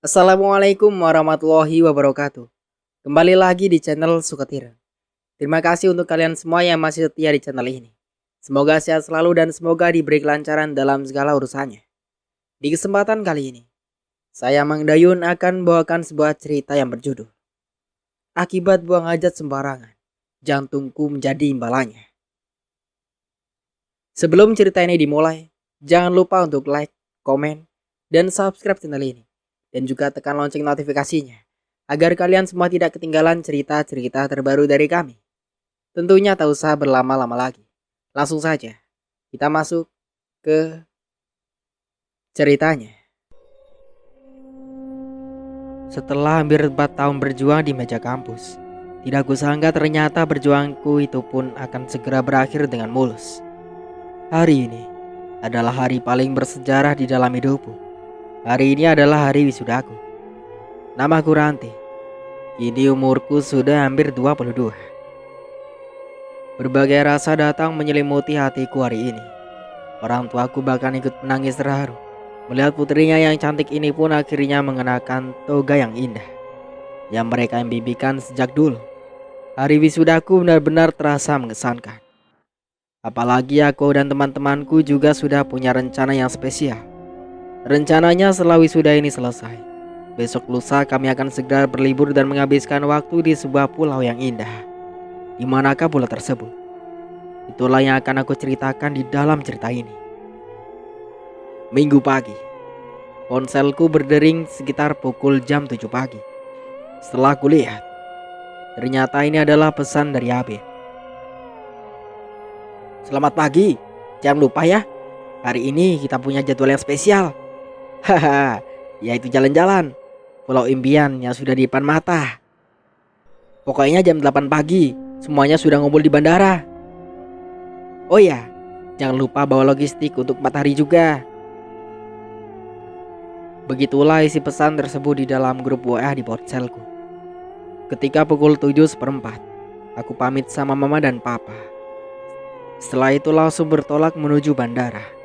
Assalamualaikum warahmatullahi wabarakatuh. Kembali lagi di channel Sukatira. Terima kasih untuk kalian semua yang masih setia di channel ini. Semoga sehat selalu dan semoga diberi kelancaran dalam segala urusannya. Di kesempatan kali ini, saya Mang Dayun akan membawakan sebuah cerita yang berjudul Akibat buang hajat sembarangan, jantungku menjadi imbalannya. Sebelum cerita ini dimulai, jangan lupa untuk like, komen, dan subscribe channel ini. Dan juga tekan lonceng notifikasinya, agar kalian semua tidak ketinggalan cerita-cerita terbaru dari kami. Tentunya tak usah berlama-lama lagi. Langsung saja, kita masuk ke ceritanya. Setelah hampir 4 tahun berjuang di meja kampus, tidak kusangka ternyata perjuanganku itu pun akan segera berakhir dengan mulus. Hari ini adalah hari paling bersejarah di dalam hidupku. Hari ini adalah hari wisudaku. Namaku Ranti. Kini umurku sudah hampir 22. Berbagai rasa datang menyelimuti hatiku hari ini. Orang tuaku bahkan ikut menangis terharu melihat putrinya yang cantik ini pun akhirnya mengenakan toga yang indah yang mereka impikan sejak dulu. Hari wisudaku benar-benar terasa mengesankan. Apalagi aku dan teman-temanku juga sudah punya rencana yang spesial. Rencananya setelah wisuda ini selesai, besok lusa kami akan segera berlibur dan menghabiskan waktu di sebuah pulau yang indah. Di manakah pulau tersebut? Itulah yang akan aku ceritakan di dalam cerita ini. Minggu pagi, ponselku berdering sekitar pukul jam 7 pagi. Setelah kulihat, ternyata ini adalah pesan dari Abid. Selamat pagi, jangan lupa ya, hari ini kita punya jadwal yang spesial. Haha, yaitu jalan-jalan pulau impian yang sudah di depan mata. Pokoknya jam 8 pagi semuanya sudah ngumpul di bandara. Oh ya, jangan lupa bawa logistik untuk 4 hari juga. Begitulah isi pesan tersebut di dalam grup WA di ponselku. Ketika pukul 7:15, aku pamit sama mama dan papa. Setelah itu langsung bertolak menuju bandara.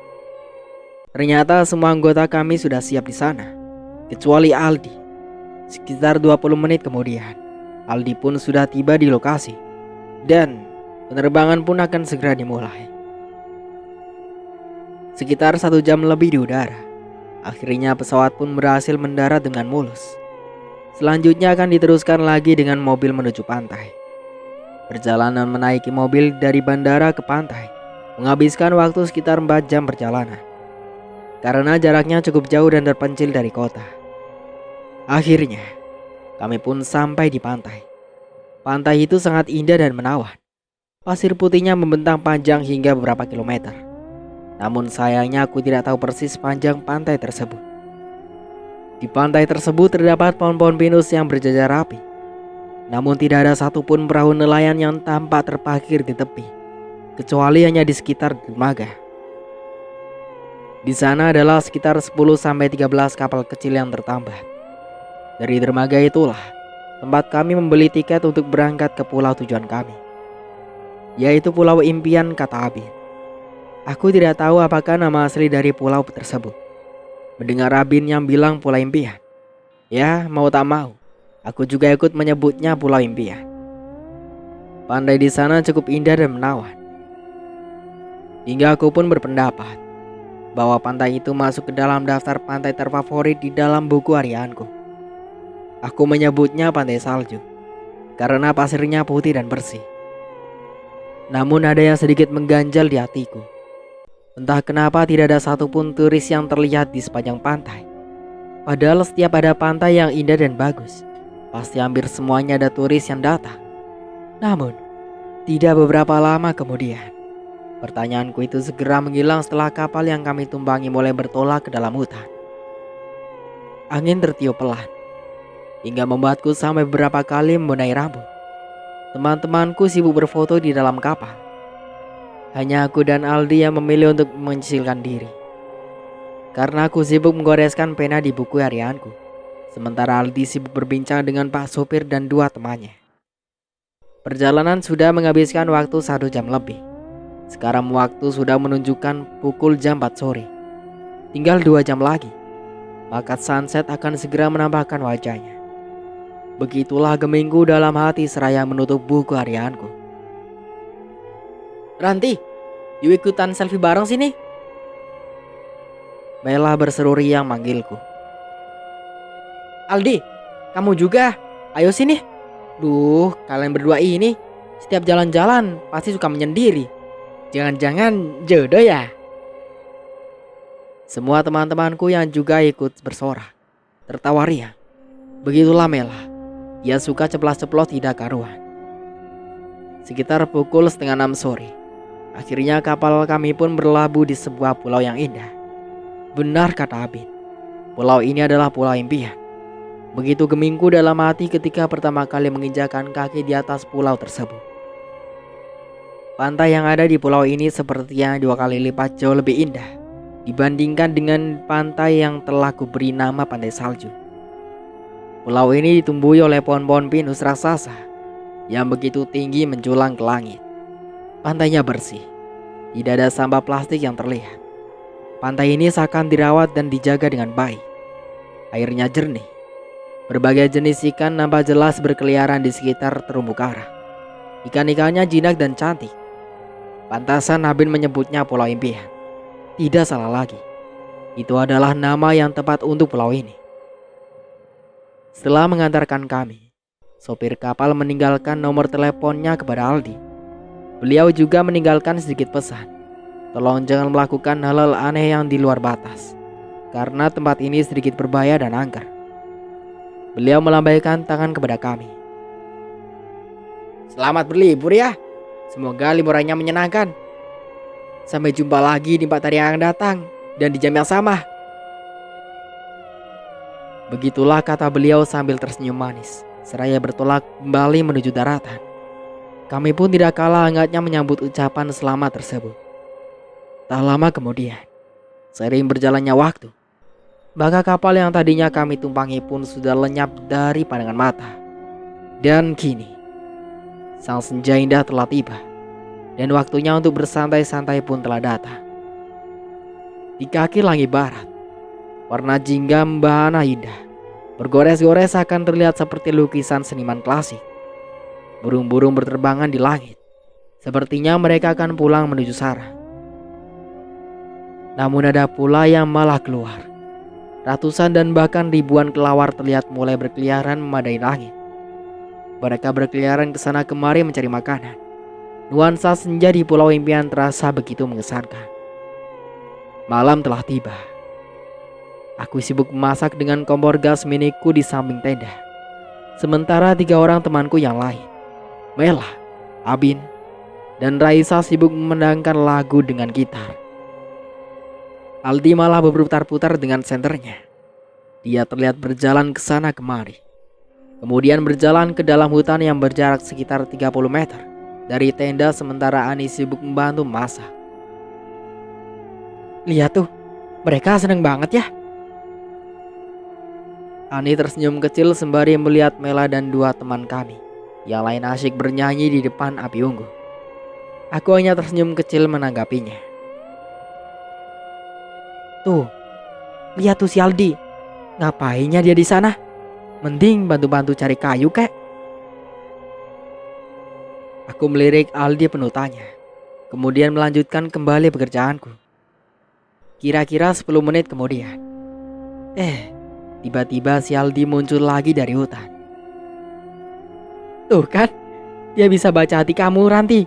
Ternyata semua anggota kami sudah siap di sana, kecuali Aldi. Sekitar 20 menit kemudian, Aldi pun sudah tiba di lokasi dan penerbangan pun akan segera dimulai. Sekitar 1 jam lebih di udara, akhirnya pesawat pun berhasil mendarat dengan mulus. Selanjutnya akan diteruskan lagi dengan mobil menuju pantai. Perjalanan menaiki mobil dari bandara ke pantai menghabiskan waktu sekitar 4 jam perjalanan, karena jaraknya cukup jauh dan terpencil dari kota. Akhirnya, kami pun sampai di pantai. Pantai itu sangat indah dan menawan. Pasir putihnya membentang panjang hingga beberapa kilometer. Namun sayangnya aku tidak tahu persis panjang pantai tersebut. Di pantai tersebut terdapat pohon-pohon pinus yang berjajar rapi. Namun tidak ada satupun perahu nelayan yang tampak terparkir di tepi, kecuali hanya di sekitar dermaga. Di sana adalah sekitar 10-13 kapal kecil yang tertambat. Dari dermaga itulah tempat kami membeli tiket untuk berangkat ke pulau tujuan kami, yaitu Pulau Impian, kata Abid. Aku tidak tahu apakah nama asli dari pulau tersebut. Mendengar Abid yang bilang Pulau Impian, ya mau tak mau, aku juga ikut menyebutnya Pulau Impian. Pantai di sana cukup indah dan menawan, hingga aku pun berpendapat bahwa pantai itu masuk ke dalam daftar pantai terfavorit di dalam buku harianku. Aku menyebutnya pantai salju karena pasirnya putih dan bersih. Namun ada yang sedikit mengganjal di hatiku. Entah kenapa tidak ada satupun turis yang terlihat di sepanjang pantai. Padahal setiap ada pantai yang indah dan bagus, pasti hampir semuanya ada turis yang datang. Namun tidak beberapa lama kemudian, pertanyaanku itu segera menghilang setelah kapal yang kami tumpangi mulai bertolak ke dalam hutan. Angin tertiup pelan, hingga membuatku sampai beberapa kali membenahi rambut. Teman-temanku sibuk berfoto di dalam kapal. Hanya aku dan Aldi yang memilih untuk menyingkirkan diri, karena aku sibuk menggoreskan pena di buku harianku. Sementara Aldi sibuk berbincang dengan Pak sopir dan 2 temannya. Perjalanan sudah menghabiskan waktu 1 jam lebih. Sekarang waktu sudah menunjukkan pukul jam 4 sore. Tinggal 2 jam lagi. maka sunset akan segera menampakkan wajahnya. Begitulah gemingku dalam hati seraya menutup buku harianku. Ranti, yuk ikutan selfie bareng sini. Mela berseru riang manggilku. Aldi, kamu juga, ayo sini. Duh, kalian berdua ini setiap jalan-jalan pasti suka menyendiri. Jangan-jangan jodoh ya? Semua teman-temanku yang juga ikut bersorak, tertawa riang. Begitulah Mela, ia suka ceplas-ceplos tidak karuan. Sekitar pukul 5:30 sore, akhirnya kapal kami pun berlabuh di sebuah pulau yang indah. Benar kata Abin, pulau ini adalah pulau impian. Begitu gemingku dalam hati ketika pertama kali menginjakan kaki di atas pulau tersebut. Pantai yang ada di pulau ini sepertinya 2 kali lipat jauh lebih indah dibandingkan dengan pantai yang telah kuberi nama Pantai Salju. Pulau ini ditumbuhi oleh pohon-pohon pinus raksasa yang begitu tinggi menjulang ke langit. Pantainya bersih, tidak ada sampah plastik yang terlihat. Pantai ini seakan dirawat dan dijaga dengan baik. Airnya jernih. Berbagai jenis ikan nampak jelas berkeliaran di sekitar terumbu karang. Ikan-ikannya jinak dan cantik. Pantasan Abin menyebutnya pulau impian. Tidak salah lagi. Itu adalah nama yang tepat untuk pulau ini. Setelah mengantarkan kami, sopir kapal meninggalkan nomor teleponnya kepada Aldi. Beliau juga meninggalkan sedikit pesan. Tolong jangan melakukan hal-hal aneh yang di luar batas, karena tempat ini sedikit berbahaya dan angker. Beliau melambaikan tangan kepada kami. Selamat berlibur ya. Semoga liburannya menyenangkan. Sampai jumpa lagi di 4 hari yang akan datang dan di jam yang sama. Begitulah kata beliau sambil tersenyum manis, seraya bertolak kembali menuju daratan. Kami pun tidak kalah hangatnya menyambut ucapan selamat tersebut. Tak lama kemudian, seiring berjalannya waktu, maka kapal yang tadinya kami tumpangi pun sudah lenyap dari pandangan mata. Dan kini, sang senja indah telah tiba, dan waktunya untuk bersantai-santai pun telah datang. Di kaki langit barat, warna jingga membahana indah, bergores-gores akan terlihat seperti lukisan seniman klasik. Burung-burung berterbangan di langit, sepertinya mereka akan pulang menuju sarang. Namun ada pula yang malah keluar. Ratusan dan bahkan ribuan kelawar terlihat mulai berkeliaran memadai langit. Mereka berkeliaran ke sana kemari mencari makanan. Nuansa senja di pulau impian terasa begitu mengesankan. Malam telah tiba. Aku sibuk memasak dengan kompor gas miniku di samping tenda. Sementara 3 orang temanku yang lain, Mela, Abin, dan Raisa sibuk memandangkan lagu dengan gitar. Aldi malah berputar-putar dengan senternya. Dia terlihat berjalan ke sana kemari. Kemudian berjalan ke dalam hutan yang berjarak sekitar 30 meter dari tenda, sementara Ani sibuk membantu memasak. Lihat tuh, mereka seneng banget ya. Ani tersenyum kecil sembari melihat Mela dan 2 teman kami yang lain asyik bernyanyi di depan api unggun. Aku hanya tersenyum kecil menanggapinya. Tuh, lihat tuh si Aldi. Ngapainnya dia di sana? Mending bantu-bantu cari kayu kek. Aku melirik Aldi penuh tanya, kemudian melanjutkan kembali pekerjaanku. Kira-kira 10 menit kemudian, tiba-tiba si Aldi muncul lagi dari hutan. Tuh kan, dia bisa baca hati kamu, Ranti.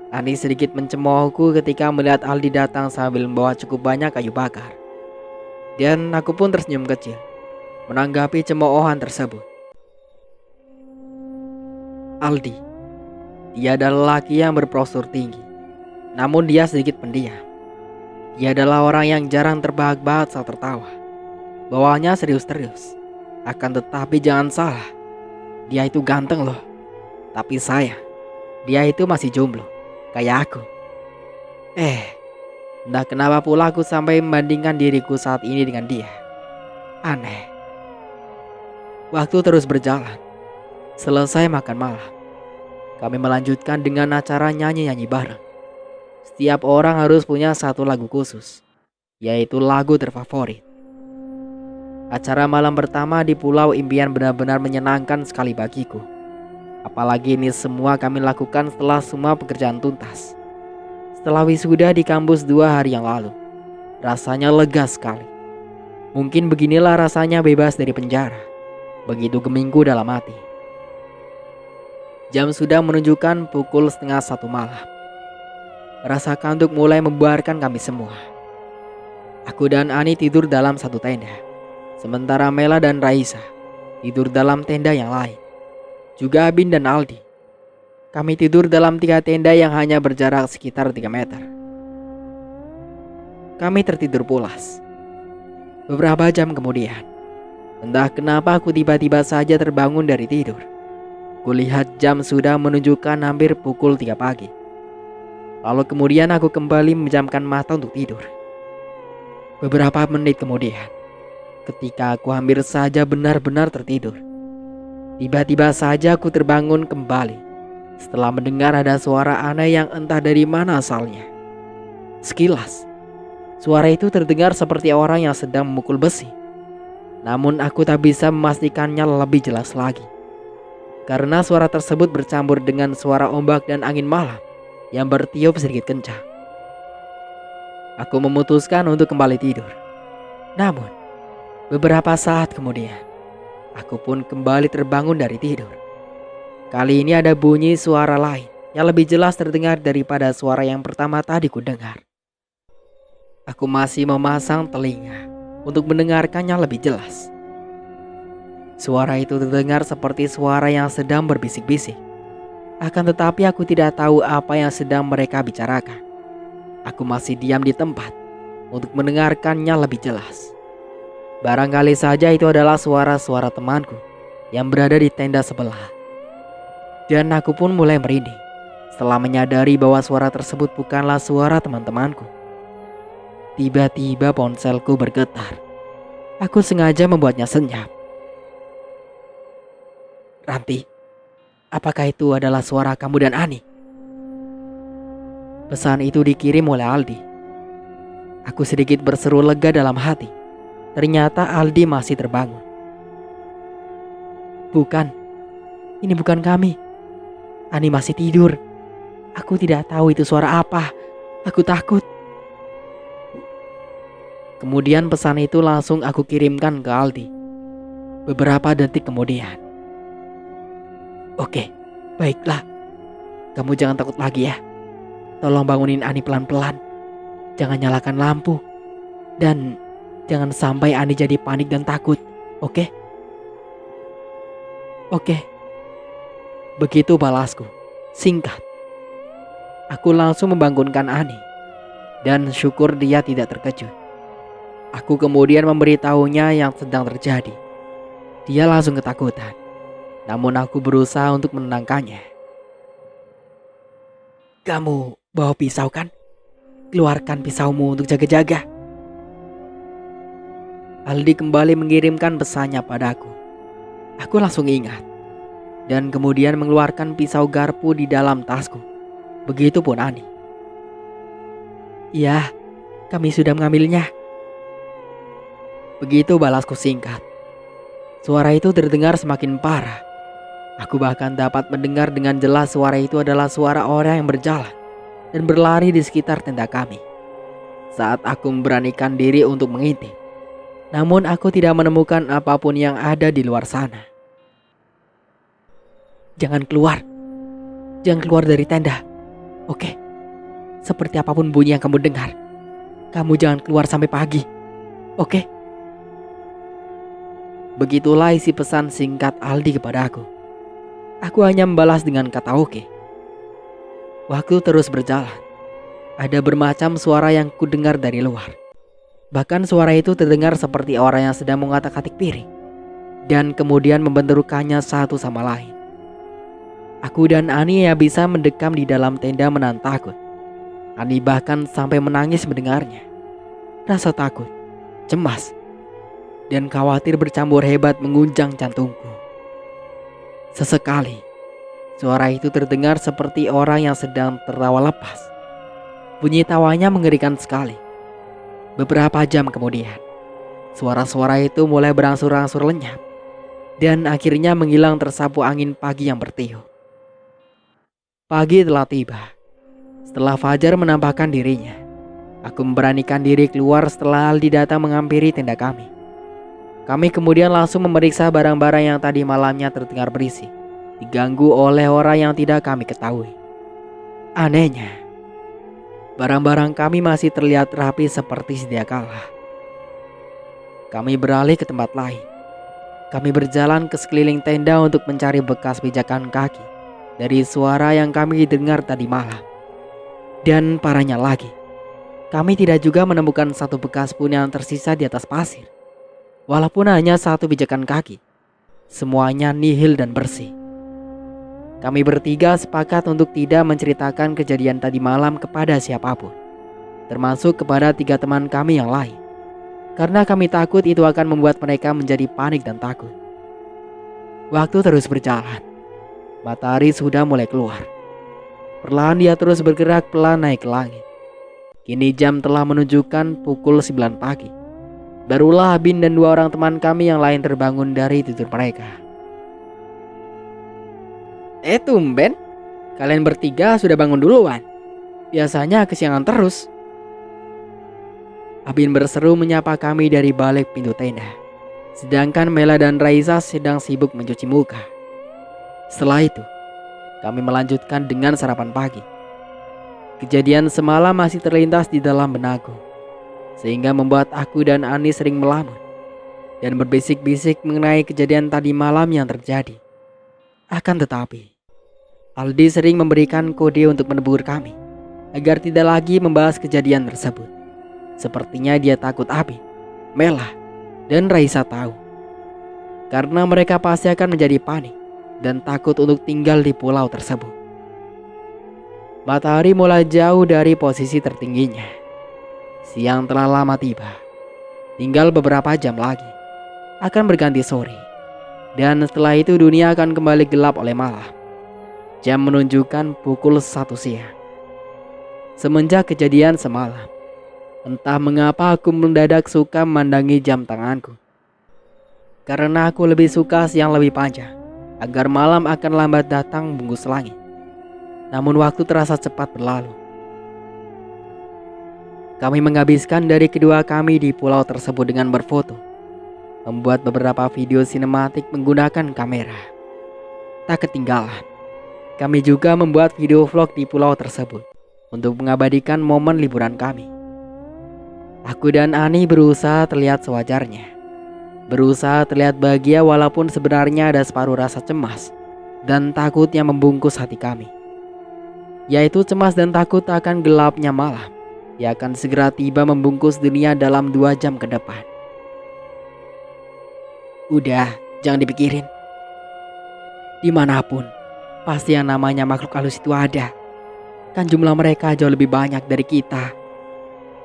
Ani sedikit mencemoohku ketika melihat Aldi datang sambil membawa cukup banyak kayu bakar. Dan aku pun tersenyum kecil menanggapi cemoohan tersebut. Aldi, dia adalah lelaki yang berpostur tinggi, namun dia sedikit pendiam. Dia adalah orang yang jarang terbahak-bahak saat tertawa. Bawaannya serius-serius. Akan tetapi jangan salah, dia itu ganteng loh. Tapi dia itu masih jomblo, kayak aku. Entah kenapa pula aku sampai membandingkan diriku saat ini dengan dia. Aneh. Waktu terus berjalan. Selesai makan malam, kami melanjutkan dengan acara nyanyi-nyanyi bareng. Setiap orang harus punya satu lagu khusus. yaitu lagu terfavorit. Acara malam pertama di Pulau Impian benar-benar menyenangkan sekali bagiku. Apalagi ini semua kami lakukan setelah semua pekerjaan tuntas. Setelah wisuda di kampus 2 hari yang lalu, rasanya lega sekali. Mungkin beginilah rasanya bebas dari penjara. Begitu gemingku dalam hati. Jam sudah menunjukkan pukul 12:30 malam. Rasa kantuk mulai membuarkan kami semua. Aku dan Ani tidur dalam satu tenda. Sementara Mela dan Raisa tidur dalam tenda yang lain. Juga Abin dan Aldi. Kami tidur dalam 3 tenda yang hanya berjarak sekitar 3 meter. Kami tertidur pulas. Beberapa jam kemudian, entah kenapa aku tiba-tiba saja terbangun dari tidur. Kulihat jam sudah menunjukkan hampir pukul 3 pagi. Lalu kemudian aku kembali memejamkan mata untuk tidur. Beberapa menit kemudian, ketika aku hampir saja benar-benar tertidur, tiba-tiba saja aku terbangun kembali setelah mendengar ada suara aneh yang entah dari mana asalnya. Sekilas, suara itu terdengar seperti orang yang sedang memukul besi. Namun aku tak bisa memastikannya lebih jelas lagi, karena suara tersebut bercampur dengan suara ombak dan angin malam yang bertiup sedikit kencang. Aku memutuskan untuk kembali tidur. Namun, beberapa saat kemudian, aku pun kembali terbangun dari tidur. Kali ini ada bunyi suara lain yang lebih jelas terdengar daripada suara yang pertama tadi ku dengar. Aku masih memasang telinga untuk mendengarkannya lebih jelas. Suara itu terdengar seperti suara yang sedang berbisik-bisik. Akan tetapi aku tidak tahu apa yang sedang mereka bicarakan. Aku masih diam di tempat untuk mendengarkannya lebih jelas. Barangkali saja itu adalah suara-suara temanku yang berada di tenda sebelah. Dan aku pun mulai merinding setelah menyadari bahwa suara tersebut bukanlah suara teman-temanku. Tiba-tiba ponselku bergetar. Aku sengaja membuatnya senyap. "Ranti, apakah itu adalah suara kamu dan Ani?" Pesan itu dikirim oleh Aldi. Aku sedikit berseru lega dalam hati. Ternyata Aldi masih terbangun. "Bukan, ini bukan kami. Ani masih tidur. Aku tidak tahu itu suara apa. Aku takut." Kemudian pesan itu langsung aku kirimkan ke Aldi. Beberapa detik kemudian. "Oke, baiklah. Kamu jangan takut lagi ya. Tolong bangunin Ani pelan-pelan. Jangan nyalakan lampu. Dan jangan sampai Ani jadi panik dan takut. Oke?" "Oke." Begitu balasku, singkat. Aku langsung membangunkan Ani. Dan syukur dia tidak terkejut. Aku kemudian memberitahunya yang sedang terjadi. Dia langsung ketakutan. Namun aku berusaha untuk menenangkannya. "Kamu bawa pisau kan? Keluarkan pisaumu untuk jaga-jaga." Aldi kembali mengirimkan pesannya padaku. Aku langsung ingat. Dan kemudian mengeluarkan pisau garpu di dalam tasku. Begitupun Ani. "Iya, kami sudah mengambilnya." Begitu balasku singkat. Suara itu terdengar semakin parah. Aku bahkan dapat mendengar dengan jelas suara itu adalah suara orang yang berjalan dan berlari di sekitar tenda kami. Saat aku memberanikan diri untuk mengintip, namun aku tidak menemukan apapun yang ada di luar sana. Jangan keluar dari tenda. Oke, seperti apapun bunyi yang kamu dengar, kamu jangan keluar sampai pagi. Oke?" Begitulah isi pesan singkat Aldi kepada aku. Aku hanya membalas dengan kata oke. Waktu terus berjalan. Ada bermacam suara yang kudengar dari luar. Bahkan suara itu terdengar seperti orang yang sedang mengotak-atik piring. Dan kemudian membenturkannya satu sama lain. Aku dan Ani ya bisa mendekam di dalam tenda menahan takut. Ani bahkan sampai menangis mendengarnya. Rasa takut, cemas, dan khawatir bercampur hebat mengguncang jantungku. Sesekali, suara itu terdengar seperti orang yang sedang tertawa lepas. Bunyi tawanya mengerikan sekali. Beberapa jam kemudian, suara-suara itu mulai berangsur-angsur lenyap dan akhirnya menghilang tersapu angin pagi yang bertiup. Pagi telah tiba. Setelah Fajar menampakkan dirinya, aku memberanikan diri keluar setelah Aldi datang menghampiri tenda kami. Kami kemudian langsung memeriksa barang-barang yang tadi malamnya terdengar berisik, diganggu oleh orang yang tidak kami ketahui. Anehnya, barang-barang kami masih terlihat rapi seperti sedia kala. Kami beralih ke tempat lain. Kami berjalan ke sekeliling tenda untuk mencari bekas pijakan kaki dari suara yang kami dengar tadi malam. Dan parahnya lagi, kami tidak juga menemukan satu bekas pun yang tersisa di atas pasir. Walaupun hanya satu pijakan kaki, semuanya nihil dan bersih. Kami bertiga sepakat untuk tidak menceritakan kejadian tadi malam kepada siapapun, termasuk kepada 3 teman kami yang lain, karena kami takut itu akan membuat mereka menjadi panik dan takut. Waktu terus berjalan. Matahari sudah mulai keluar. Perlahan dia terus bergerak pelan naik ke langit. Kini jam telah menunjukkan pukul 9 pagi. Barulah Abin dan 2 orang teman kami yang lain terbangun dari tidur mereka. Tumben, kalian bertiga sudah bangun duluan. Biasanya kesiangan terus. Abin berseru menyapa kami dari balik pintu tenda. Sedangkan Mela dan Raisa sedang sibuk mencuci muka. Setelah itu, kami melanjutkan dengan sarapan pagi. Kejadian semalam masih terlintas di dalam benakku, sehingga membuat aku dan Ani sering melamun dan berbisik-bisik mengenai kejadian tadi malam yang terjadi. Akan tetapi, Aldi sering memberikan kode untuk menegur kami agar tidak lagi membahas kejadian tersebut. Sepertinya dia takut Abi, Mela, dan Raisa tahu, karena mereka pasti akan menjadi panik dan takut untuk tinggal di pulau tersebut. Matahari mulai jauh dari posisi tertingginya. Siang telah lama tiba. Tinggal beberapa jam lagi akan berganti sore, dan setelah itu dunia akan kembali gelap oleh malam. Jam menunjukkan pukul 1 siang. Semenjak kejadian semalam, entah mengapa aku mendadak suka memandangi jam tanganku. Karena aku lebih suka siang lebih panjang, agar malam akan lambat datang membungkus langit. Namun waktu terasa cepat berlalu. Kami menghabiskan dari kedua kami di pulau tersebut dengan berfoto, membuat beberapa video sinematik menggunakan kamera. Tak ketinggalan, kami juga membuat video vlog di pulau tersebut untuk mengabadikan momen liburan kami. Aku dan Ani berusaha terlihat sewajarnya, berusaha terlihat bahagia walaupun sebenarnya ada separuh rasa cemas dan takut yang membungkus hati kami, yaitu cemas dan takut akan gelapnya malam yang akan segera tiba membungkus dunia dalam 2 jam ke depan. Udah, jangan dipikirin. Dimanapun, pasti yang namanya makhluk halus itu ada. Kan jumlah mereka jauh lebih banyak dari kita,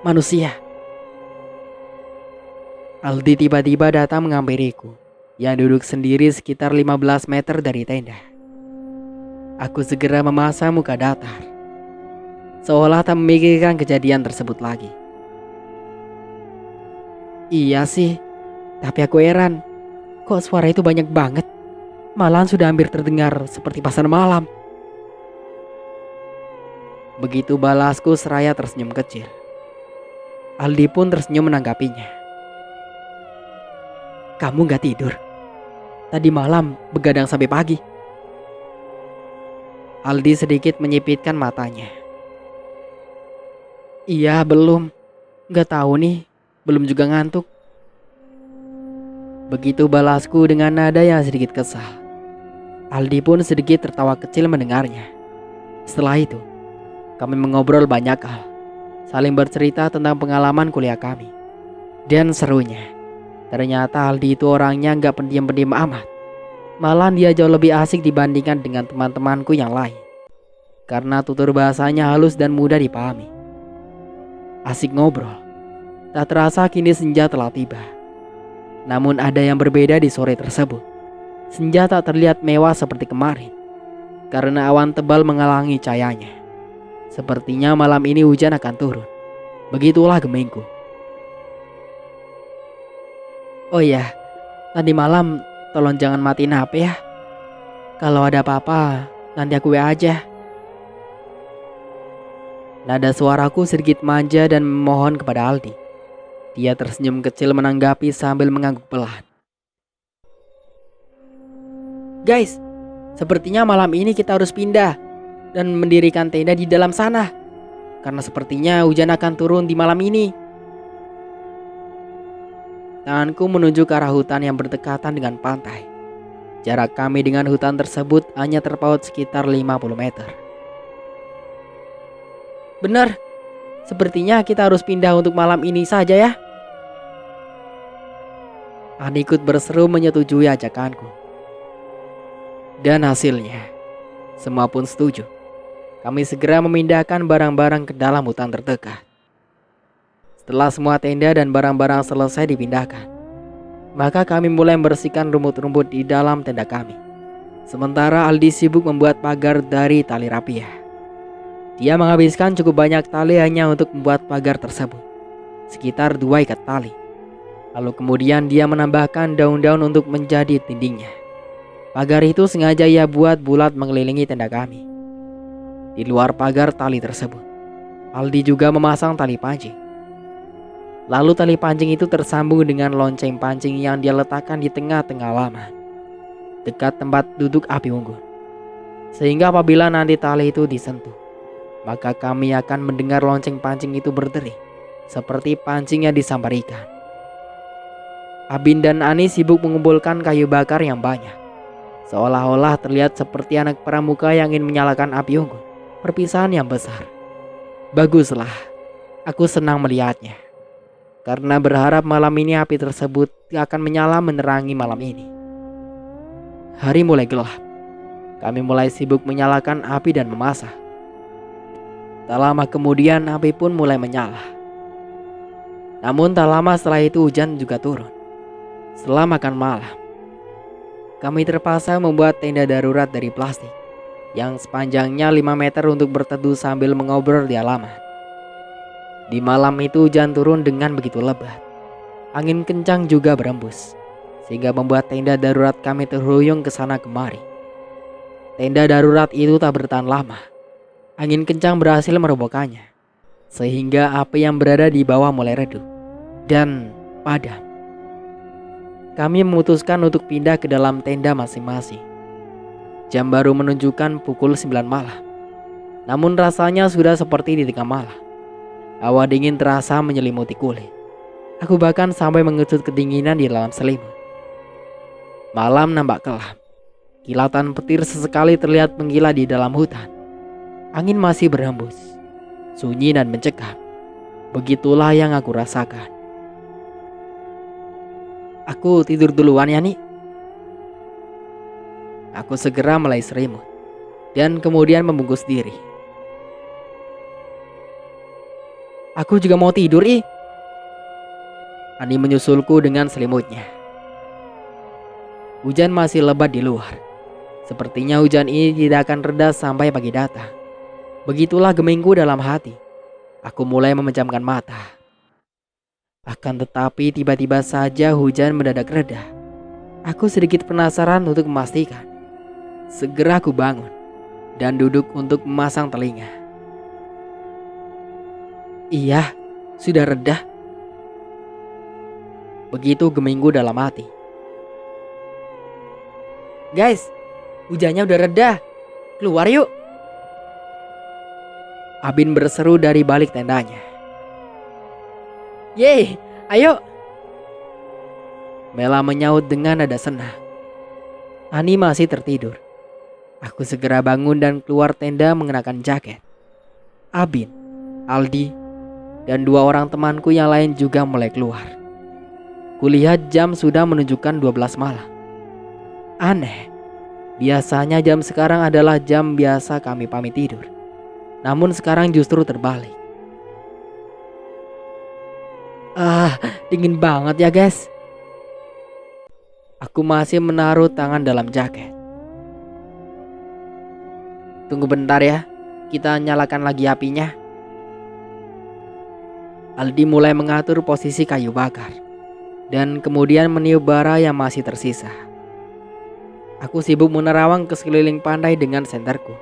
manusia. Aldi tiba-tiba datang menghampiriku, yang duduk sendiri sekitar 15 meter dari tenda. Aku segera memasang muka datar, seolah tak memikirkan kejadian tersebut lagi. Iya sih, tapi aku heran, kok suara itu banyak banget? Malahan sudah hampir terdengar seperti pasar malam. Begitu balasku seraya tersenyum kecil. Aldi pun tersenyum menanggapinya. Kamu gak tidur? Tadi malam begadang sampai pagi. Aldi sedikit menyipitkan matanya. Iya belum. Gak tahu nih, belum juga ngantuk. Begitu balasku dengan nada yang sedikit kesal. Aldi pun sedikit tertawa kecil mendengarnya. Setelah itu, kami mengobrol banyak hal, saling bercerita tentang pengalaman kuliah kami. Dan serunya, ternyata Aldi itu orangnya gak pendiam-pendiam amat. Malah dia jauh lebih asik dibandingkan dengan teman-temanku yang lain, karena tutur bahasanya halus dan mudah dipahami. Asik ngobrol. Tak terasa kini senja telah tiba. Namun ada yang berbeda di sore tersebut. Senja tak terlihat mewah seperti kemarin, karena awan tebal menghalangi cahayanya. Sepertinya malam ini hujan akan turun. Begitulah gemingku. Oh iya, tadi malam tolong jangan matiin HP ya. Kalau ada apa-apa, nanti aku WA aja. Nada suaraku sedikit manja dan memohon kepada Aldi. Dia tersenyum kecil menanggapi sambil mengangguk pelan. Guys, sepertinya malam ini kita harus pindah dan mendirikan tenda di dalam sana. Karena sepertinya hujan akan turun di malam ini. Tanganku menunjuk ke arah hutan yang berdekatan dengan pantai. Jarak kami dengan hutan tersebut hanya terpaut sekitar 50 meter. Benar, sepertinya kita harus pindah untuk malam ini saja ya. Ani ikut berseru menyetujui ajakanku. Dan hasilnya, semua pun setuju. Kami segera memindahkan barang-barang ke dalam hutan terdekat. Setelah semua tenda dan barang-barang selesai dipindahkan, maka kami mulai membersihkan rumput-rumput di dalam tenda kami. Sementara Aldi sibuk membuat pagar dari tali rapia. Dia menghabiskan cukup banyak tali hanya untuk membuat pagar tersebut, sekitar 2 ikat tali. Lalu kemudian dia menambahkan daun-daun untuk menjadi dindingnya. Pagar itu sengaja ia buat bulat mengelilingi tenda kami. Di luar pagar tali tersebut, Aldi juga memasang tali pancing. Lalu tali pancing itu tersambung dengan lonceng pancing yang dia letakkan di tengah-tengah halaman, dekat tempat duduk api unggun. Sehingga apabila nanti tali itu disentuh, maka kami akan mendengar lonceng pancing itu berdering, seperti pancingnya disambar ikan. Abin dan Ani sibuk mengumpulkan kayu bakar yang banyak, seolah-olah terlihat seperti anak pramuka yang ingin menyalakan api unggun. Perpisahan yang besar. Baguslah, aku senang melihatnya. Karena berharap malam ini api tersebut akan menyala menerangi malam ini. Hari mulai gelap. Kami mulai sibuk menyalakan api dan memasak. Tak lama kemudian api pun mulai menyala. Namun tak lama setelah itu hujan juga turun. Setelah makan malam, kami terpaksa membuat tenda darurat dari plastik yang sepanjangnya 5 meter untuk berteduh sambil mengobrol di halaman. Di malam itu hujan turun dengan begitu lebat. Angin kencang juga berembus, sehingga membuat tenda darurat kami terhuyung ke sana kemari. Tenda darurat itu tak bertahan lama. Angin kencang berhasil merobohkannya, sehingga api yang berada di bawah mulai redup dan padam. Kami memutuskan untuk pindah ke dalam tenda masing-masing. Jam baru menunjukkan pukul 9 malam. Namun rasanya sudah seperti di tengah malam. Hawa dingin terasa menyelimuti kulit. Aku bahkan sampai mengecut kedinginan di dalam selimut. Malam nampak kelam. Kilatan petir sesekali terlihat menggila di dalam hutan. Angin masih berhembus, sunyi dan mencekam. Begitulah yang aku rasakan. Aku tidur duluan ya nih. Aku segera mulai selimut dan kemudian membungkus diri. Aku juga mau tidur Ani menyusulku dengan selimutnya. Hujan masih lebat di luar. Sepertinya hujan ini tidak akan reda sampai pagi datang. Begitulah gemingku dalam hati. Aku mulai memejamkan mata. Akan tetapi tiba-tiba saja hujan mendadak reda. Aku sedikit penasaran untuk memastikan. Segera aku bangun dan duduk untuk memasang telinga. Iya, sudah reda. Begitu geminggu dalam hati. Guys, hujannya udah reda. Keluar yuk. Abin berseru dari balik tendanya. Yeay, ayo. Mela menyaut dengan nada senang. Ani masih tertidur. Aku segera bangun dan keluar tenda mengenakan jaket. Abin, Aldi, dan 2 orang temanku yang lain juga mulai keluar. Kulihat jam sudah menunjukkan 12 malam. Aneh, biasanya jam sekarang adalah jam biasa kami pamit tidur. Namun sekarang justru terbalik. Dingin banget ya guys. Aku masih menaruh tangan dalam jaket. Tunggu bentar ya, kita nyalakan lagi apinya. Aldi mulai mengatur posisi kayu bakar. dan kemudian meniup bara yang masih tersisa. Aku sibuk menerawang ke sekeliling pantai dengan senterku.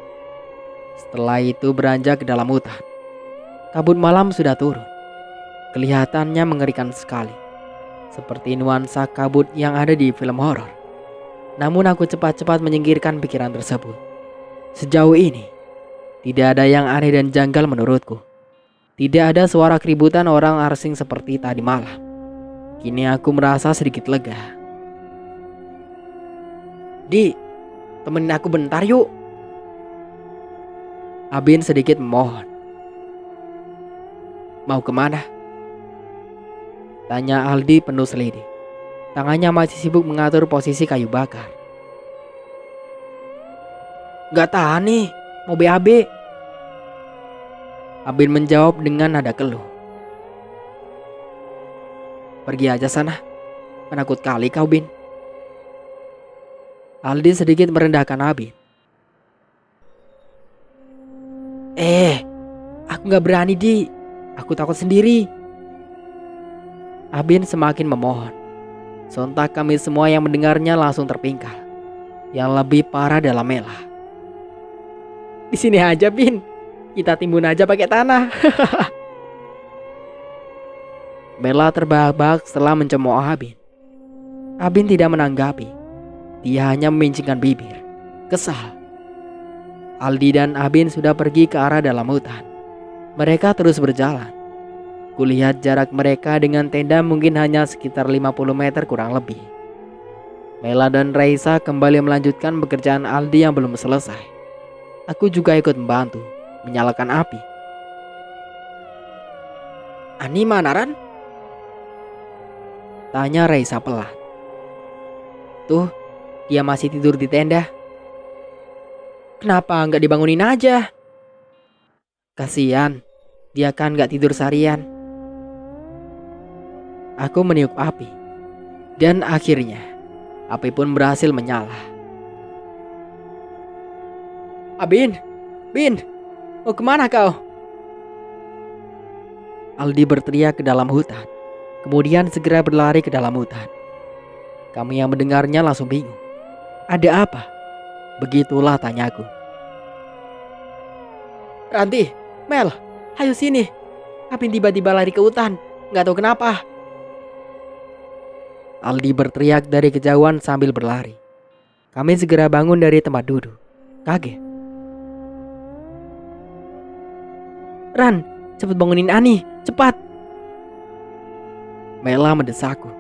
Setelah itu beranjak ke dalam hutan. Kabut malam sudah turun. Kelihatannya mengerikan sekali, seperti nuansa kabut yang ada di film horor. Namun aku cepat-cepat menyingkirkan pikiran tersebut. Sejauh ini, tidak ada yang aneh dan janggal menurutku. Tidak ada suara keributan orang asing seperti tadi malam. Kini aku merasa sedikit lega. Di, temenin aku bentar yuk. Abin sedikit memohon. Mau kemana? Tanya Aldi penuh selidik. Tangannya masih sibuk mengatur posisi kayu bakar. Gak tahan nih, mau BAB. Abin menjawab dengan nada keluh. Pergi aja sana, penakut kali kau Bin. Aldi sedikit merendahkan Abin. Aku gak berani Di, aku takut sendiri. Abin semakin memohon. Sontak kami semua yang mendengarnya langsung terpingkal. Yang lebih parah adalah Mela. Di sini aja Bin, kita timbun aja pakai tanah. Mela terbahak-bahak setelah mencemooh Abin. Abin tidak menanggapi. Dia hanya memincingkan bibir, kesal. Aldi dan Abin sudah pergi ke arah dalam hutan. Mereka terus berjalan. Kulihat jarak mereka dengan tenda mungkin hanya sekitar 50 meter kurang lebih. Mela dan Raisa kembali melanjutkan pekerjaan Aldi yang belum selesai. Aku juga ikut membantu, menyalakan api. Ani mana Ran? Tanya Raisa pelan. Tuh, dia masih tidur di tenda. Kenapa nggak dibangunin aja? Kasian, dia kan nggak tidur seharian. Aku meniup api. Dan akhirnya, api pun berhasil menyala. Abin, Bin, mau kemana kau? Aldi berteriak ke dalam hutan. Kemudian segera berlari ke dalam hutan. Kami yang mendengarnya langsung bingung. Ada apa? Begitulah tanyaku. Ranti, Mel, ayo sini. Apin tiba-tiba lari ke hutan. Gak tahu kenapa. Aldi berteriak dari kejauhan sambil berlari. Kami segera bangun dari tempat duduk. Kaget. Ran, cepet bangunin Ani, cepat. Mela mendesakku.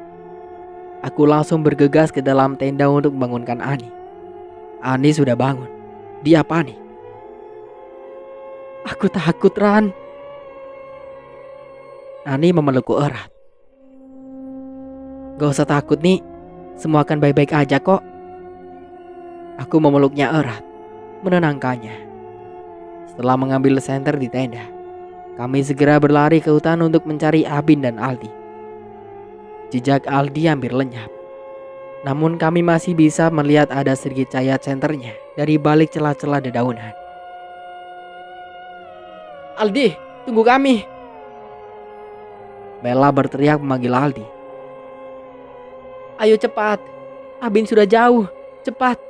Aku langsung bergegas ke dalam tenda untuk membangunkan Ani. Ani sudah bangun. Dia panik. Aku takut Ran. Ani memelukku erat. Gak usah takut nih, semua akan baik-baik aja kok. Aku memeluknya erat, menenangkannya. Setelah mengambil senter di tenda, kami segera berlari ke hutan untuk mencari Abin dan Aldi. Jejak Aldi hampir lenyap. Namun kami masih bisa melihat ada sedikit cahaya senternya dari balik celah-celah dedaunan. Aldi, tunggu kami. Mela berteriak memanggil Aldi. Ayo cepat, Abin sudah jauh, cepat.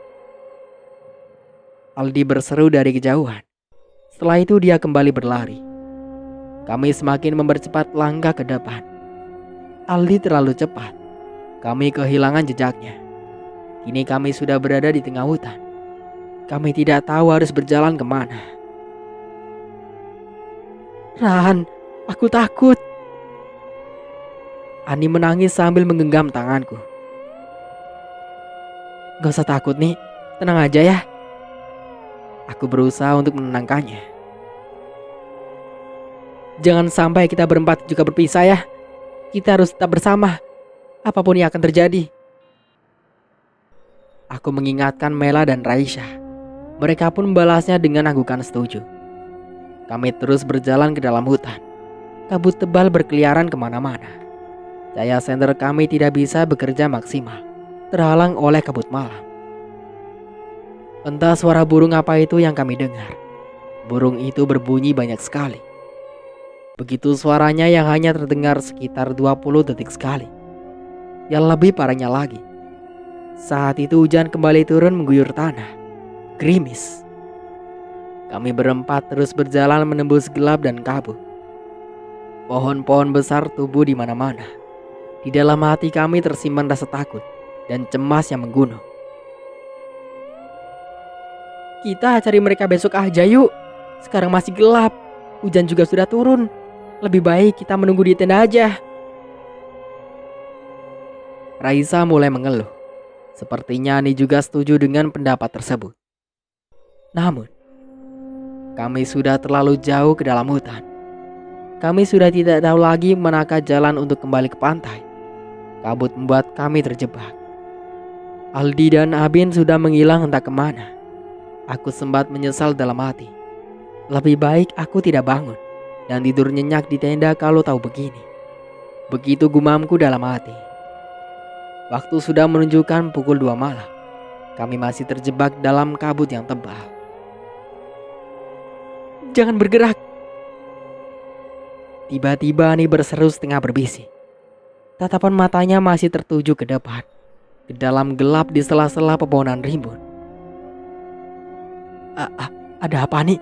Aldi berseru dari kejauhan. Setelah itu dia kembali berlari. Kami semakin mempercepat langkah ke depan. Aldi terlalu cepat. Kami kehilangan jejaknya. Kini kami sudah berada di tengah hutan. Kami tidak tahu harus berjalan kemana. Ran, aku takut. Ani menangis sambil menggenggam tanganku. Gak usah takut nih, tenang aja ya. Aku berusaha untuk menenangkannya. Jangan sampai kita berempat juga berpisah ya. Kita harus tetap bersama, apapun yang akan terjadi. Aku mengingatkan Mela dan Raisya. Mereka pun membalasnya dengan anggukan setuju. Kami terus berjalan ke dalam hutan. Kabut tebal berkeliaran kemana-mana. Cahaya senter kami tidak bisa bekerja maksimal, terhalang oleh kabut malam. Entah suara burung apa itu yang kami dengar. Burung itu berbunyi banyak sekali. Begitu suaranya yang hanya terdengar sekitar 20 detik sekali. Yang lebih parahnya lagi, saat itu hujan kembali turun mengguyur tanah. Gerimis. Kami berempat terus berjalan menembus gelap dan kabut. Pohon-pohon besar tumbuh di mana-mana. Di dalam hati kami tersimpan rasa takut dan cemas yang menggunung. Kita cari mereka besok aja yuk. Sekarang masih gelap. Hujan juga sudah turun. Lebih baik kita menunggu di tenda aja. Raisa mulai mengeluh. Sepertinya Ani juga setuju dengan pendapat tersebut. Namun, kami sudah terlalu jauh ke dalam hutan. Kami sudah tidak tahu lagi manakah jalan untuk kembali ke pantai. Kabut membuat kami terjebak. Aldi dan Abin sudah menghilang entah kemana. Aku sempat menyesal dalam hati. Lebih baik aku tidak bangun dan tidur nyenyak di tenda kalau tahu begini. Begitu gumamku dalam hati. Waktu sudah menunjukkan pukul 2 malam. Kami masih terjebak dalam kabut yang tebal. Jangan bergerak. Tiba-tiba Ani berseru setengah berbisik. Tatapan matanya masih tertuju ke depan, ke dalam gelap di sela-sela pepohonan rimbun. Ada apa nih?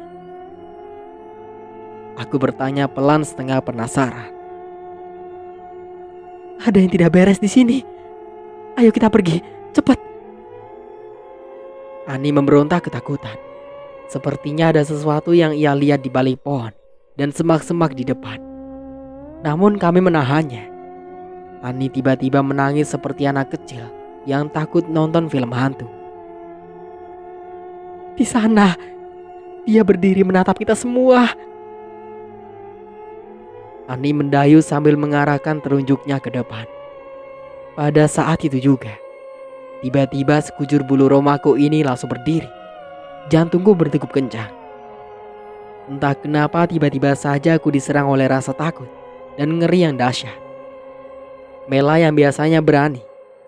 Aku bertanya pelan setengah penasaran. Ada yang tidak beres di sini. Ayo kita pergi, cepat. Ani memberontak ketakutan. Sepertinya ada sesuatu yang ia lihat di balik pohon dan semak-semak di depan. Namun kami menahannya. Ani tiba-tiba menangis seperti anak kecil yang takut nonton film hantu. Di sana, dia berdiri menatap kita semua. Ani mendayu sambil mengarahkan telunjuknya ke depan. Pada saat itu juga, tiba-tiba sekujur bulu romaku ini langsung berdiri. Jantungku berdegup kencang. Entah kenapa tiba-tiba saja aku diserang oleh rasa takut dan ngeri yang dahsyat. Mela yang biasanya berani,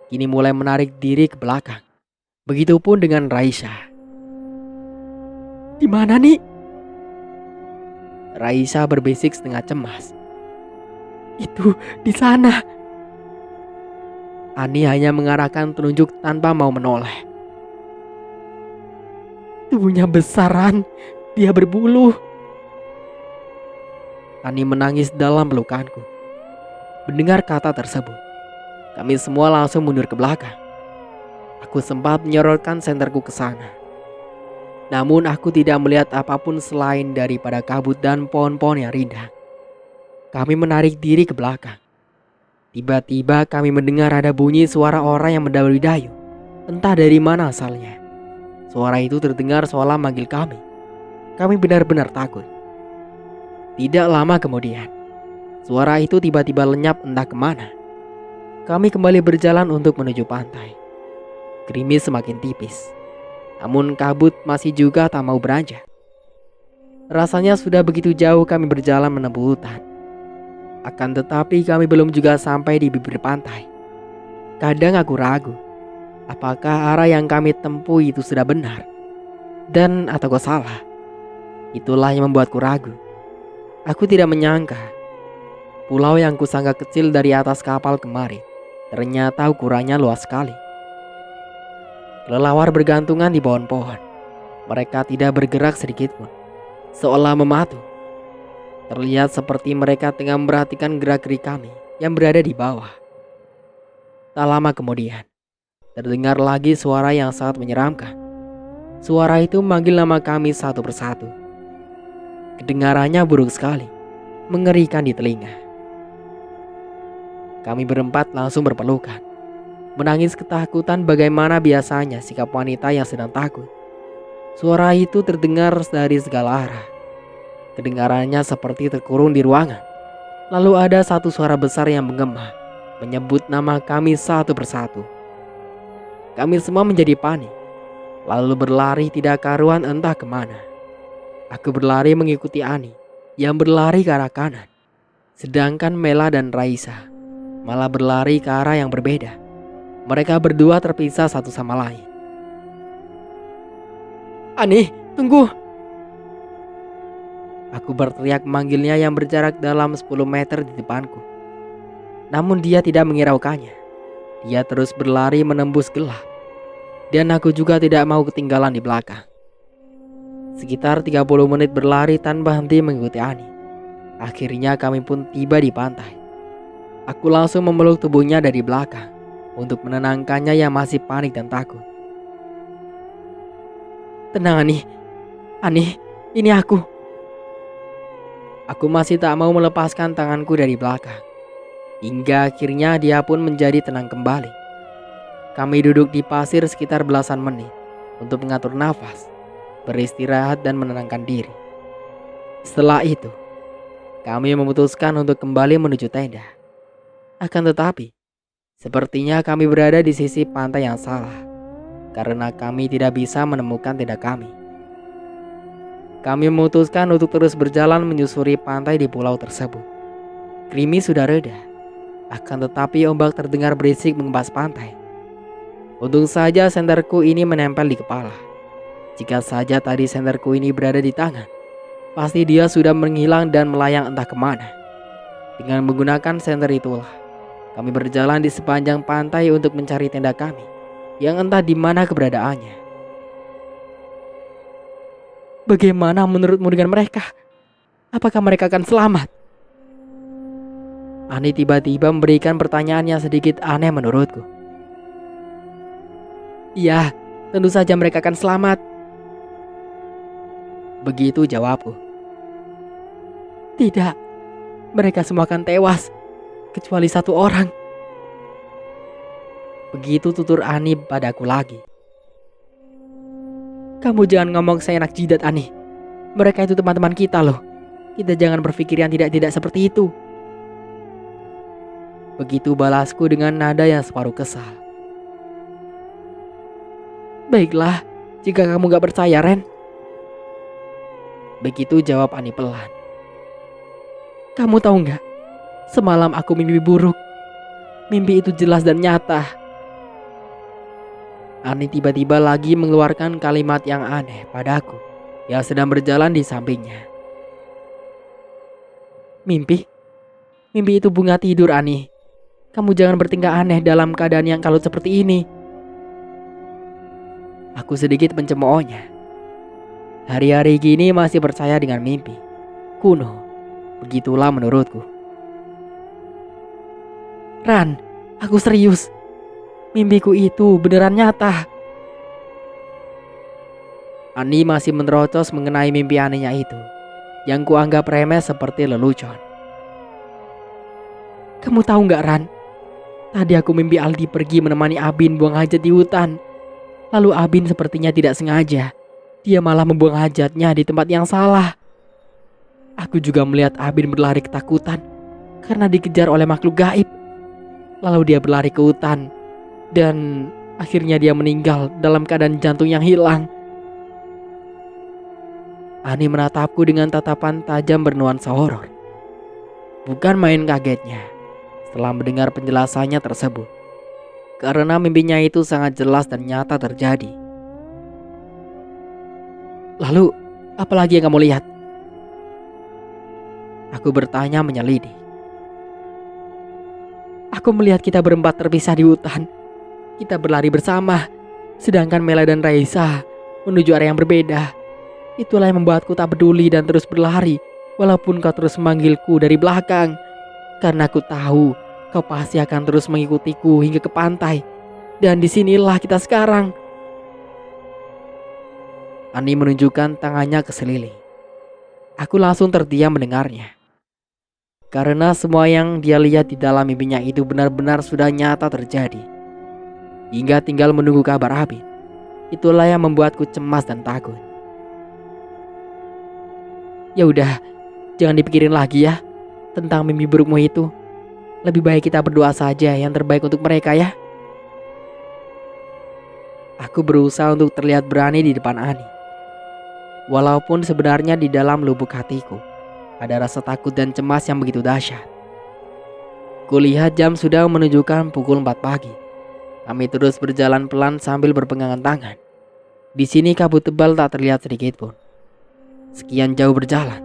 kini mulai menarik diri ke belakang. Begitupun dengan Raisa. Di mana nih? Raisa berbisik setengah cemas. Itu di sana. Ani hanya mengarahkan telunjuk tanpa mau menoleh. Tubuhnya besaran, dia berbulu. Ani menangis dalam pelukanku. Mendengar kata tersebut, kami semua langsung mundur ke belakang. Aku sempat menyorotkan senterku ke sana. Namun aku tidak melihat apapun selain daripada kabut dan pohon-pohon yang rindang. Kami menarik diri ke belakang. Tiba-tiba kami mendengar ada bunyi suara orang yang mendayu-dayu. Entah dari mana asalnya. Suara itu terdengar seolah manggil kami. Kami benar-benar takut. Tidak lama kemudian, suara itu tiba-tiba lenyap entah kemana. Kami kembali berjalan untuk menuju pantai. Gerimis semakin tipis. Namun kabut masih juga tak mau beranjak. Rasanya sudah begitu jauh kami berjalan menempuh hutan. Akan tetapi kami belum juga sampai di bibir pantai. Kadang aku ragu, apakah arah yang kami tempuh itu sudah benar dan atau salah. Itulah yang membuatku ragu. Aku tidak menyangka pulau yang kusangka kecil dari atas kapal kemarin ternyata ukurannya luas sekali. Kelelawar bergantungan di pohon-pohon. Mereka tidak bergerak sedikitpun, seolah mematung. Terlihat seperti mereka tengah memperhatikan gerak-gerik kami yang berada di bawah. Tak lama kemudian, terdengar lagi suara yang sangat menyeramkan. Suara itu memanggil nama kami satu persatu. Kedengarannya buruk sekali, mengerikan di telinga. Kami berempat langsung berpelukan. Menangis ketakutan bagaimana biasanya sikap wanita yang sedang takut. Suara itu terdengar dari segala arah. Kedengarannya seperti terkurung di ruangan. Lalu ada satu suara besar yang menggema, menyebut nama kami satu persatu. Kami semua menjadi panik, lalu berlari tidak karuan entah kemana. Aku berlari mengikuti Ani yang berlari ke arah kanan. Sedangkan Mela dan Raisa malah berlari ke arah yang berbeda. Mereka berdua terpisah satu sama lain. Ani, tunggu! Aku berteriak memanggilnya yang berjarak dalam 10 meter di depanku. Namun dia tidak menghiraukannya. Dia terus berlari menembus gelap, dan aku juga tidak mau ketinggalan di belakang. Sekitar 30 menit berlari tanpa henti mengikuti Ani. Akhirnya kami pun tiba di pantai. Aku langsung memeluk tubuhnya dari belakang untuk menenangkannya yang masih panik dan takut. "Tenang Ani, Ani, ini aku." Aku masih tak mau melepaskan tanganku dari belakang. Hingga akhirnya dia pun menjadi tenang kembali. Kami duduk di pasir sekitar belasan menit untuk mengatur nafas, beristirahat dan menenangkan diri. Setelah itu, kami memutuskan untuk kembali menuju tenda. Akan tetapi, sepertinya kami berada di sisi pantai yang salah, karena kami tidak bisa menemukan tenda kami. Kami memutuskan untuk terus berjalan menyusuri pantai di pulau tersebut. Gerimis sudah reda, akan tetapi ombak terdengar berisik mengembas pantai. Untung saja senterku ini menempel di kepala. Jika saja tadi senterku ini berada di tangan, pasti dia sudah menghilang dan melayang entah kemana. Dengan menggunakan senter itulah, kami berjalan di sepanjang pantai untuk mencari tenda kami, yang entah di mana keberadaannya. "Bagaimana menurutmu dengan mereka? Apakah mereka akan selamat?" Ani tiba-tiba memberikan pertanyaan yang sedikit aneh menurutku. "Iya, tentu saja mereka akan selamat." Begitu jawabku. "Tidak, mereka semua akan tewas, kecuali satu orang." Begitu tutur Ani padaku lagi. "Kamu jangan ngomong seenak jidat Ani. Mereka itu teman-teman kita loh. Kita jangan berpikir yang tidak-tidak seperti itu." Begitu balasku dengan nada yang separuh kesal. "Baiklah, jika kamu gak percaya Ren." Begitu jawab Ani pelan. "Kamu tahu gak, semalam aku mimpi buruk. Mimpi itu jelas dan nyata." Ani tiba-tiba lagi mengeluarkan kalimat yang aneh padaku yang sedang berjalan di sampingnya. "Mimpi? Mimpi itu bunga tidur Ani. Kamu jangan bertingkah aneh dalam keadaan yang kalut seperti ini." Aku sedikit mencemoohnya. Hari-hari gini masih percaya dengan mimpi. Kuno, begitulah menurutku. "Ran, aku serius. Mimpiku itu beneran nyata." Ani masih menerocos mengenai mimpi anehnya itu, yang kuanggap remeh seperti lelucon. "Kamu tahu gak Ran? Tadi aku mimpi Aldi pergi menemani Abin buang hajat di hutan. Lalu Abin sepertinya tidak sengaja. Dia malah membuang hajatnya di tempat yang salah. Aku juga melihat Abin berlari ketakutan karena dikejar oleh makhluk gaib. Lalu dia berlari ke hutan dan akhirnya dia meninggal dalam keadaan jantung yang hilang." Ani menatapku dengan tatapan tajam bernuansa horor. Bukan main kagetnya setelah mendengar penjelasannya tersebut, karena mimpinya itu sangat jelas dan nyata terjadi. "Lalu, apa lagi yang kamu lihat?" Aku bertanya menyelidik. "Aku melihat kita berempat terpisah di hutan. Kita berlari bersama, sedangkan Mela dan Raisa menuju area yang berbeda. Itulah yang membuatku tak peduli dan terus berlari, walaupun kau terus memanggilku dari belakang. Karena aku tahu kau pasti akan terus mengikutiku hingga ke pantai. Dan disinilah kita sekarang." Ani menunjukkan tangannya ke seliling. Aku langsung terdiam mendengarnya. Karena semua yang dia lihat di dalam mimpinya itu benar-benar sudah nyata terjadi. Hingga tinggal menunggu kabar Abin. Itulah yang membuatku cemas dan takut. "Ya udah, jangan dipikirin lagi ya tentang mimpi burukmu itu. Lebih baik kita berdoa saja yang terbaik untuk mereka ya." Aku berusaha untuk terlihat berani di depan Ani. Walaupun sebenarnya di dalam lubuk hatiku ada rasa takut dan cemas yang begitu dahsyat. Kulihat jam sudah menunjukkan pukul 4 pagi. Kami terus berjalan pelan sambil berpegangan tangan. Di sini kabut tebal tak terlihat sedikit pun. Sekian jauh berjalan,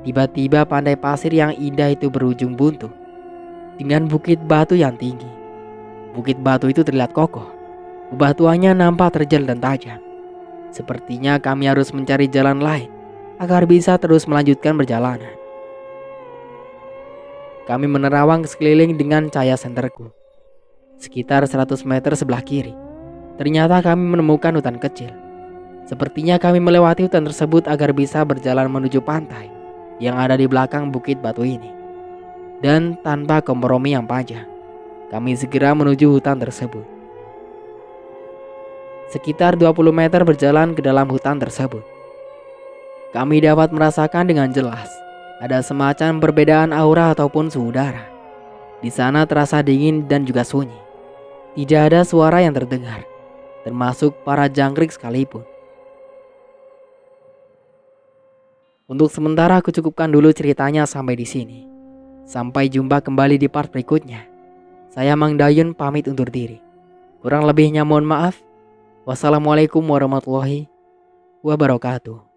tiba-tiba pantai pasir yang indah itu berujung buntu dengan bukit batu yang tinggi. Bukit batu itu terlihat kokoh. Bebatuannya nampak terjal dan tajam. Sepertinya kami harus mencari jalan lain agar bisa terus melanjutkan perjalanan. Kami menerawang sekeliling dengan cahaya senterku. Sekitar 100 meter sebelah kiri, ternyata kami menemukan hutan kecil. Sepertinya kami melewati hutan tersebut agar bisa berjalan menuju pantai yang ada di belakang bukit batu ini. Dan tanpa kompromi yang panjang, kami segera menuju hutan tersebut. Sekitar 20 meter berjalan ke dalam hutan tersebut, kami dapat merasakan dengan jelas ada semacam perbedaan aura ataupun suhu udara. Di sana terasa dingin dan juga sunyi. Tidak ada suara yang terdengar, termasuk para jangkrik sekalipun. Untuk sementara aku cukupkan dulu ceritanya sampai di sini. Sampai jumpa kembali di part berikutnya. Saya Mang Dayun pamit undur diri. Kurang lebihnya mohon maaf. Wassalamualaikum warahmatullahi wabarakatuh.